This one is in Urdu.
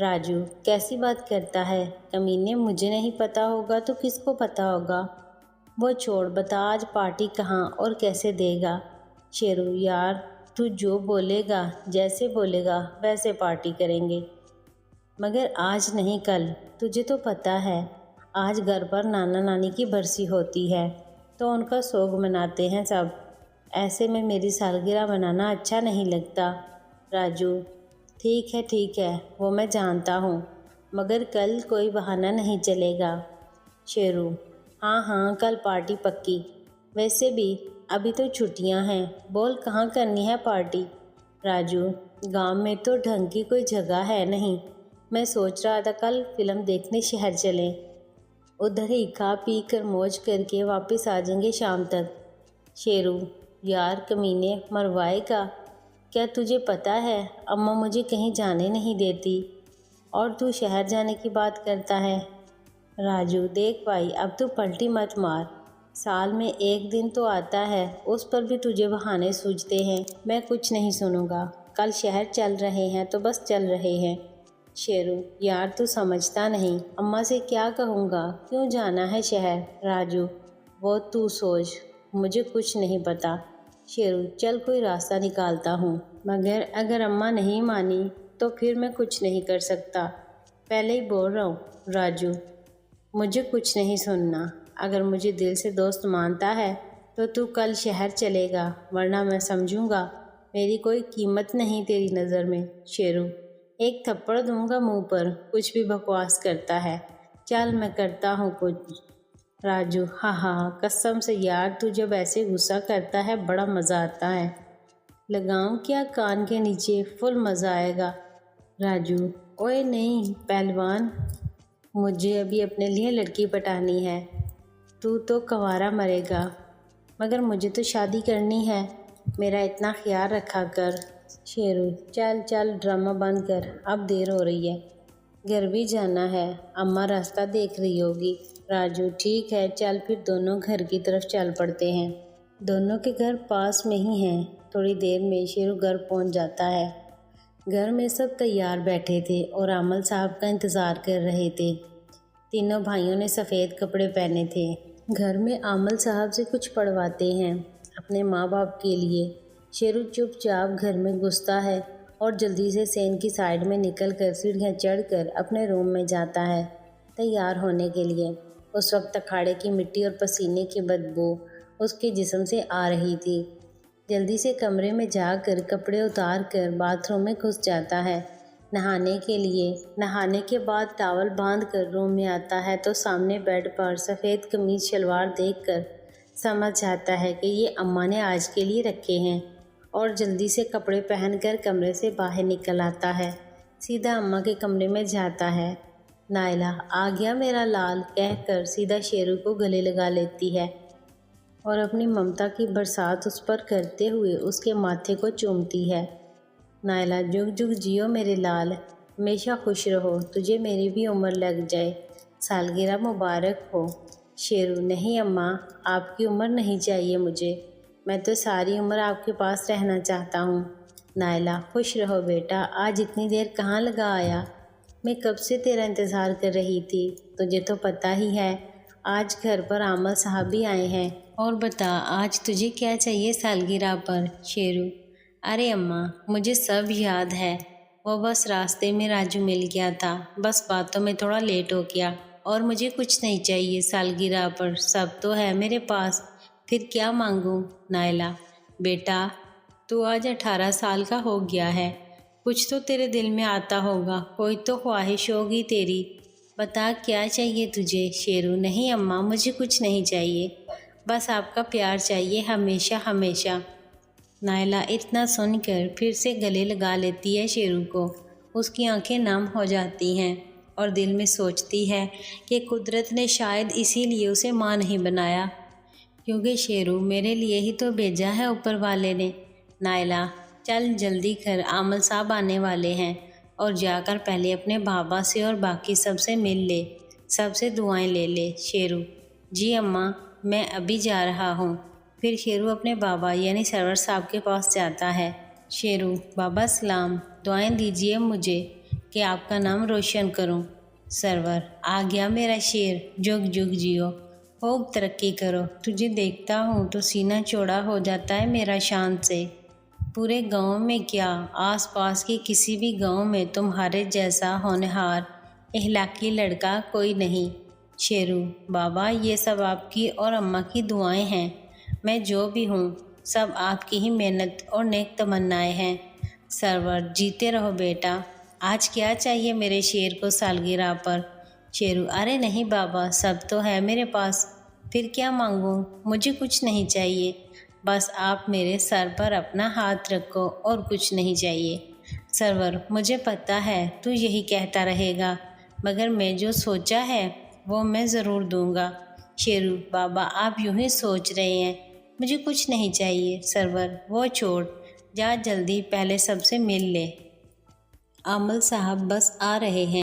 راجو کیسی بات کرتا ہے؟ کمینے، مجھے نہیں پتہ ہوگا تو کس کو پتہ ہوگا؟ وہ چھوڑ، بتا آج پارٹی کہاں اور کیسے دے گا؟ شیرو یار تو جو بولے گا، جیسے بولے گا ویسے پارٹی کریں گے، مگر آج نہیں کل۔ تجھے تو پتہ ہے آج گھر پر نانا نانی کی برسی ہوتی ہے تو ان کا سوگ مناتے ہیں سب۔ ایسے میں میری سالگرہ منانا اچھا نہیں لگتا۔ راجو ٹھیک ہے وہ میں جانتا ہوں، مگر کل کوئی بہانہ نہیں چلے گا۔ شیرو ہاں کل پارٹی پکی۔ ویسے بھی ابھی تو چھٹیاں ہیں، بول کہاں کرنی ہے پارٹی؟ راجو گاؤں میں تو ڈھنگ کی کوئی جگہ ہے نہیں، میں سوچ رہا تھا کل فلم دیکھنے شہر چلیں، ادھر ہی کھا پی کر موج کر کے واپس آ جائیں گے شام تک۔ شیرو یار کمینے، مروائے گا کیا؟ تجھے پتہ ہے اماں مجھے کہیں جانے نہیں دیتی اور تو شہر جانے کی بات کرتا ہے۔ راجو دیکھ بھائی اب تو پلٹی مت مار، سال میں ایک دن تو آتا ہے، اس پر بھی تجھے بہانے سوجھتے ہیں۔ میں کچھ نہیں سنوں گا، کل شہر چل رہے ہیں تو بس چل رہے ہیں۔ شیرو یار تو سمجھتا نہیں، اماں سے کیا کہوں گا، کیوں جانا ہے شہر؟ راجو وہ تو سوچ، مجھے کچھ نہیں پتا۔ شیرو چل کوئی راستہ نکالتا ہوں، مگر اگر اماں نہیں مانی تو پھر میں کچھ نہیں کر سکتا، پہلے ہی بول رہا ہوں۔ راجو مجھے کچھ نہیں سننا، اگر مجھے دل سے دوست مانتا ہے تو کل شہر چلے گا، ورنہ میں سمجھوں گا میری کوئی قیمت نہیں تیری نظر میں۔ شیرو ایک تھپڑ دوں گا منہ پر، کچھ بھی بکواس کرتا ہے، چل میں کرتا ہوں کچھ۔ راجو ہاں قسم سے یار تو جب ایسے غصہ کرتا ہے بڑا مزہ آتا ہے، لگاؤں کیا کان کے نیچے، فل مزہ آئے گا۔ راجو اوئے نہیں پہلوان، مجھے ابھی اپنے لیے لڑکی پٹانی ہے، تو کنوارا مرے گا، مگر مجھے تو شادی کرنی ہے، میرا اتنا خیال رکھا کر۔ شیرو چل ڈرامہ بند کر، اب دیر ہو رہی ہے، گھر بھی جانا ہے، اماں راستہ دیکھ رہی ہوگی۔ راجو ٹھیک ہے چل پھر دونوں گھر کی طرف چل پڑتے ہیں، دونوں کے گھر پاس میں ہی ہیں۔ تھوڑی دیر میں شیرو گھر پہنچ جاتا ہے۔ گھر میں سب تیار بیٹھے تھے اور عامل صاحب کا انتظار کر رہے تھے۔ تینوں بھائیوں نے سفید کپڑے پہنے تھے۔ گھر میں عامل صاحب سے کچھ پڑھواتے ہیں اپنے ماں باپ کے لیے۔ شیرو چپ چاپ گھر میں گھستا ہے اور جلدی سے سین کی سائڈ میں نکل کر سیڑھیاں چڑھ کر اپنے روم میں جاتا ہے تیار ہونے کے لیے۔ اس وقت اکھاڑے کی مٹی اور پسینے کی بدبو اس کے جسم سے آ رہی تھی۔ جلدی سے کمرے میں جا کر کپڑے اتار کر باتھ روم میں گھس جاتا ہے نہانے کے لیے۔ نہانے کے بعد ٹاول باندھ کر روم میں آتا ہے تو سامنے بیڈ پر سفید قمیض شلوار دیکھ کر سمجھ جاتا ہے کہ یہ اماں نے آج کے لیے رکھے ہیں، اور جلدی سے کپڑے پہن کر کمرے سے باہر نکل آتا ہے، سیدھا اماں کے کمرے میں جاتا ہے۔ نائلہ آ گیا میرا لال کہہ کر سیدھا شیرو کو گلے لگا لیتی ہے اور اپنی ممتا کی برسات اس پر کرتے ہوئے اس کے ماتھے کو چومتی ہے۔ نائلہ جگ جگ جیو میرے لال، ہمیشہ خوش رہو، تجھے میری بھی عمر لگ جائے، سالگرہ مبارک ہو۔ شیرو نہیں اماں، آپ کی عمر نہیں چاہیے مجھے، میں تو ساری عمر آپ کے پاس رہنا چاہتا ہوں۔ نائلہ خوش رہو بیٹا، آج اتنی دیر کہاں لگا آیا، میں کب سے تیرا انتظار کر رہی تھی، تجھے تو پتہ ہی ہے آج گھر پر عامل صاحب بھی آئے ہیں۔ اور بتا آج تجھے کیا چاہیے سالگرہ پر؟ شیرو ارے اماں مجھے سب یاد ہے، وہ بس راستے میں راجو مل گیا تھا، بس باتوں میں تھوڑا لیٹ ہو گیا، اور مجھے کچھ نہیں چاہیے سالگرہ پر، سب تو ہے میرے پاس، پھر کیا مانگوں؟ نائلہ بیٹا تو آج 18 سال کا ہو گیا ہے، کچھ تو تیرے دل میں آتا ہوگا، کوئی تو خواہش ہوگی تیری، بتا کیا چاہیے تجھے؟ شیرو نہیں اماں مجھے کچھ نہیں چاہیے، بس آپ کا پیار چاہیے ہمیشہ ہمیشہ۔ نائلہ اتنا سن کر پھر سے گلے لگا لیتی ہے شیرو کو، اس کی آنکھیں نم ہو جاتی ہیں اور دل میں سوچتی ہے کہ قدرت نے شاید اسی لیے اسے ماں نہیں بنایا، کیونکہ شیرو میرے لیے ہی تو بھیجا ہے اوپر والے نے۔ نائلہ چل جلدی کر، عامل صاحب آنے والے ہیں، اور جا کر پہلے اپنے بابا سے اور باقی سب سے مل لے، سب سے دعائیں لے لے۔ شیرو جی اماں میں ابھی جا رہا ہوں۔ پھر شیرو اپنے بابا یعنی سرور صاحب کے پاس جاتا ہے۔ شیرو بابا سلام، دعائیں دیجیے مجھے کہ آپ کا نام روشن کروں۔ سرور، آ گیا میرا شیر، جگ جگ جیو، خوب ترقی کرو۔ تجھے دیکھتا ہوں تو سینہ چوڑا ہو جاتا ہے میرا شان سے۔ پورے گاؤں میں کیا، آس پاس کے کسی بھی گاؤں میں تمہارے جیسا ہونہار اخلاقی لڑکا کوئی نہیں۔ شیرو، بابا یہ سب آپ کی اور اماں کی دعائیں ہیں۔ میں جو بھی ہوں سب آپ کی ہی محنت اور نیک تمنائیں ہیں۔ سرور، جیتے رہو بیٹا۔ آج کیا چاہیے میرے شیر کو سالگرہ پر؟ شیرو، ارے نہیں بابا، سب تو ہے میرے پاس، پھر کیا مانگوں؟ مجھے کچھ نہیں چاہیے، بس آپ میرے سر پر اپنا ہاتھ رکھو اور کچھ نہیں چاہیے۔ سرور، مجھے پتہ ہے تو یہی کہتا رہے گا، مگر میں جو سوچا ہے وہ میں ضرور دوں گا۔ شیرو، بابا آپ یوں ہی سوچ رہے ہیں، مجھے کچھ نہیں چاہیے۔ سرور، وہ چھوڑ، جا جلدی پہلے سب سے مل لے، عامل صاحب بس آ رہے ہیں۔